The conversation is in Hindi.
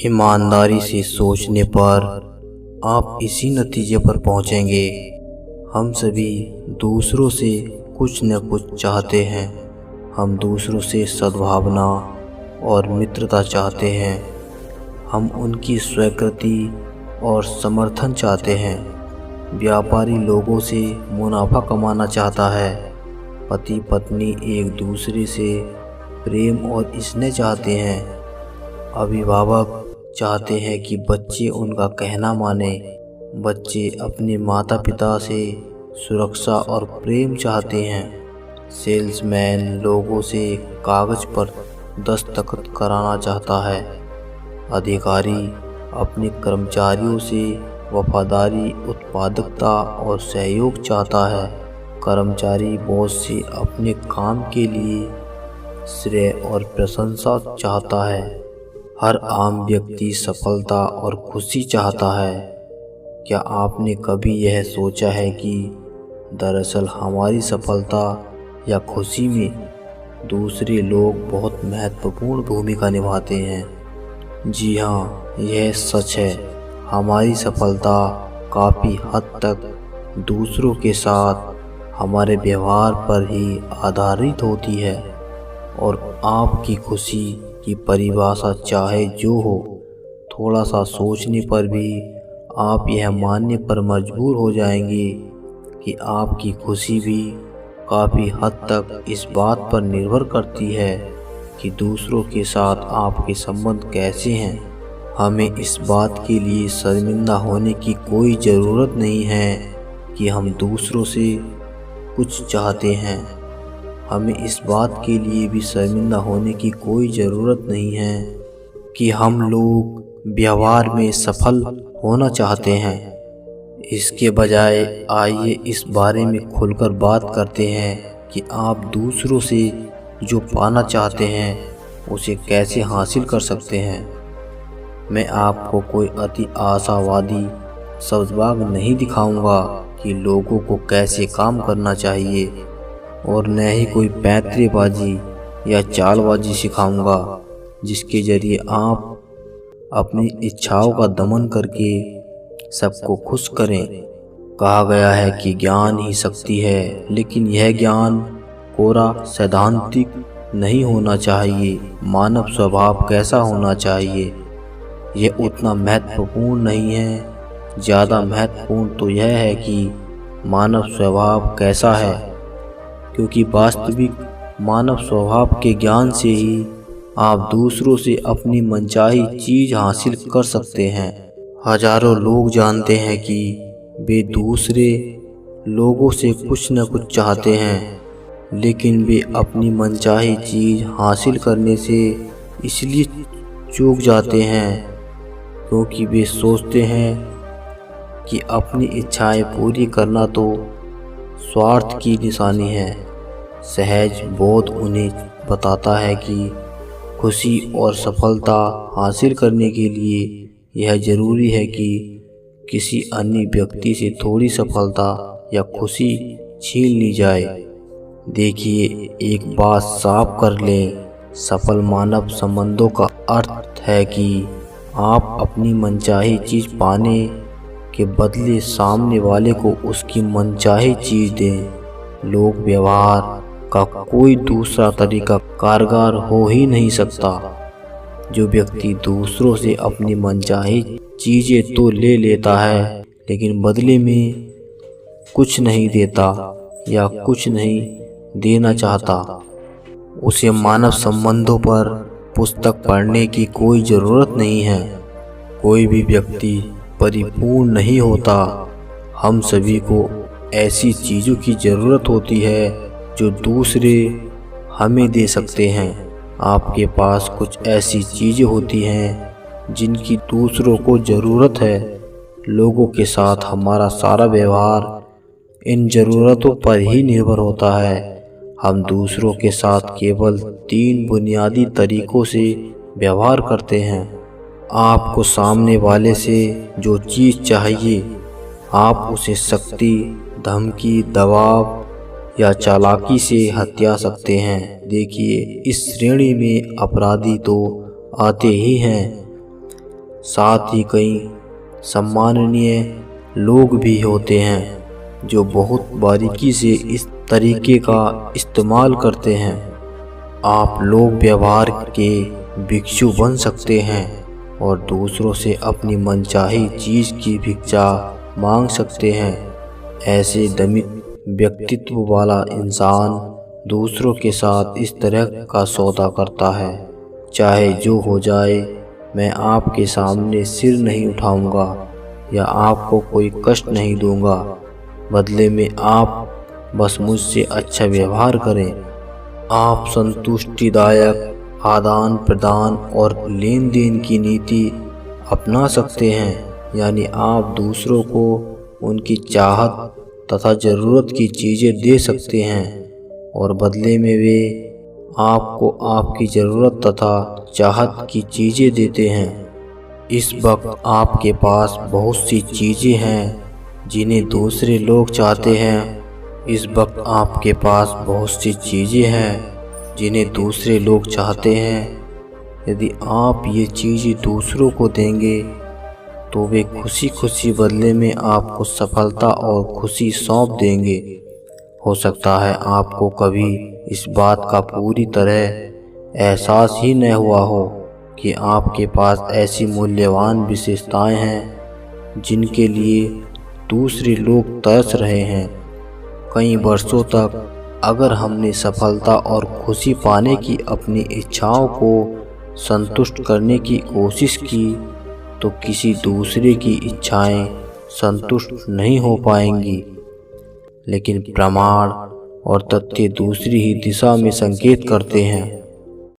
ईमानदारी से सोचने पर आप इसी नतीजे पर पहुंचेंगे। हम सभी दूसरों से कुछ न कुछ चाहते हैं। हम दूसरों से सद्भावना और मित्रता चाहते हैं। हम उनकी स्वीकृति और समर्थन चाहते हैं। व्यापारी लोगों से मुनाफा कमाना चाहता है। पति पत्नी एक दूसरे से प्रेम और स्नेह चाहते हैं। अभिभावक चाहते हैं कि बच्चे उनका कहना माने। बच्चे अपने माता पिता से सुरक्षा और प्रेम चाहते हैं। सेल्समैन लोगों से कागज पर दस्तखत कराना चाहता है। अधिकारी अपने कर्मचारियों से वफादारी, उत्पादकता और सहयोग चाहता है। कर्मचारी बॉस से अपने काम के लिए श्रेय और प्रशंसा चाहता है। हर आम व्यक्ति सफलता और खुशी चाहता है। क्या आपने कभी यह सोचा है कि दरअसल हमारी सफलता या खुशी में दूसरे लोग बहुत महत्वपूर्ण भूमिका निभाते हैं? जी हाँ, यह सच है। हमारी सफलता काफ़ी हद तक दूसरों के साथ हमारे व्यवहार पर ही आधारित होती है, और आपकी खुशी की परिभाषा चाहे जो हो, थोड़ा सा सोचने पर भी आप यह मानने पर मजबूर हो जाएंगे कि आपकी खुशी भी काफ़ी हद तक इस बात पर निर्भर करती है कि दूसरों के साथ आपके संबंध कैसे हैं। हमें इस बात के लिए शर्मिंदा होने की कोई ज़रूरत नहीं है कि हम दूसरों से कुछ चाहते हैं। हमें इस बात के लिए भी शर्मिंदा होने की कोई ज़रूरत नहीं है कि हम लोग व्यवहार में सफल होना चाहते हैं। इसके बजाय आइए इस बारे में खुलकर बात करते हैं कि आप दूसरों से जो पाना चाहते हैं उसे कैसे हासिल कर सकते हैं। मैं आपको कोई अति आशावादी शब्दबाग नहीं दिखाऊंगा कि लोगों को कैसे काम करना चाहिए, और न ही कोई पैंतरेबाजी या चालबाजी सिखाऊंगा जिसके जरिए आप अपनी इच्छाओं का दमन करके सबको खुश करें। कहा गया है कि ज्ञान ही शक्ति है, लेकिन यह ज्ञान कोरा सैद्धांतिक नहीं होना चाहिए। मानव स्वभाव कैसा होना चाहिए यह उतना महत्वपूर्ण नहीं है। ज़्यादा महत्वपूर्ण तो यह है कि मानव स्वभाव कैसा है, क्योंकि वास्तविक मानव स्वभाव के ज्ञान से ही आप दूसरों से अपनी मनचाही चीज़ हासिल कर सकते हैं। हजारों लोग जानते हैं कि वे दूसरे लोगों से कुछ न कुछ चाहते हैं, लेकिन वे अपनी मनचाही चीज़ हासिल करने से इसलिए चूक जाते हैं क्योंकि वे सोचते हैं कि अपनी इच्छाएं पूरी करना तो स्वार्थ की निशानी है। सहज बोध उन्हें बताता है कि खुशी और सफलता हासिल करने के लिए यह ज़रूरी है कि किसी अन्य व्यक्ति से थोड़ी सफलता या खुशी छीन ली जाए। देखिए, एक बात साफ कर लें, सफल मानव संबंधों का अर्थ है कि आप अपनी मनचाही चीज़ पाने के बदले सामने वाले को उसकी मनचाही चीज़ दें। लोक व्यवहार का कोई दूसरा तरीका कारगर हो ही नहीं सकता। जो व्यक्ति दूसरों से अपनी मनचाही चीज़ें तो ले लेता है, लेकिन बदले में कुछ नहीं देता या कुछ नहीं देना चाहता, उसे मानव संबंधों पर पुस्तक पढ़ने की कोई ज़रूरत नहीं है। कोई भी व्यक्ति परिपूर्ण नहीं होता। हम सभी को ऐसी चीज़ों की ज़रूरत होती है जो दूसरे हमें दे सकते हैं। आपके पास कुछ ऐसी चीज़ें होती हैं जिनकी दूसरों को ज़रूरत है। लोगों के साथ हमारा सारा व्यवहार इन ज़रूरतों पर ही निर्भर होता है। हम दूसरों के साथ केवल 3 बुनियादी तरीक़ों से व्यवहार करते हैं। आपको सामने वाले से जो चीज़ चाहिए, आप उसे शक्ति, धमकी, दबाव या चालाकी से हत्या सकते हैं। देखिए, इस श्रेणी में अपराधी तो आते ही हैं। साथ ही कई सम्माननीय लोग भी होते हैं जो बहुत बारीकी से इस तरीके का इस्तेमाल करते हैं। आप लोग व्यवहार के भिक्षु बन सकते हैं और दूसरों से अपनी मनचाही चीज़ की भिक्षा मांग सकते हैं। ऐसे दमित व्यक्तित्व वाला इंसान दूसरों के साथ इस तरह का सौदा करता है, चाहे जो हो जाए, मैं आपके सामने सिर नहीं उठाऊंगा या आपको कोई कष्ट नहीं दूंगा। बदले में आप बस मुझसे अच्छा व्यवहार करें। आप संतुष्टिदायक आदान प्रदान और लेन देन की नीति अपना सकते हैं, यानी आप दूसरों को उनकी चाहत तथा ज़रूरत की चीज़ें दे सकते हैं और बदले में वे आपको आपकी ज़रूरत तथा चाहत की चीज़ें देते हैं। इस वक्त आपके पास बहुत सी चीज़ें हैं जिन्हें दूसरे लोग चाहते हैं। इस वक्त आपके पास बहुत सी चीज़ें हैं जिन्हें दूसरे लोग चाहते हैं। यदि आप ये चीज़ें दूसरों को देंगे तो वे खुशी खुशी बदले में आपको सफलता और खुशी सौंप देंगे। हो सकता है आपको कभी इस बात का पूरी तरह एहसास ही न हुआ हो कि आपके पास ऐसी मूल्यवान विशेषताएं हैं जिनके लिए दूसरे लोग तरस रहे हैं। कई वर्षों तक अगर हमने सफलता और खुशी पाने की अपनी इच्छाओं को संतुष्ट करने की कोशिश की तो किसी दूसरे की इच्छाएं संतुष्ट नहीं हो पाएंगी। लेकिन प्रमाण और तथ्य दूसरी ही दिशा में संकेत करते हैं।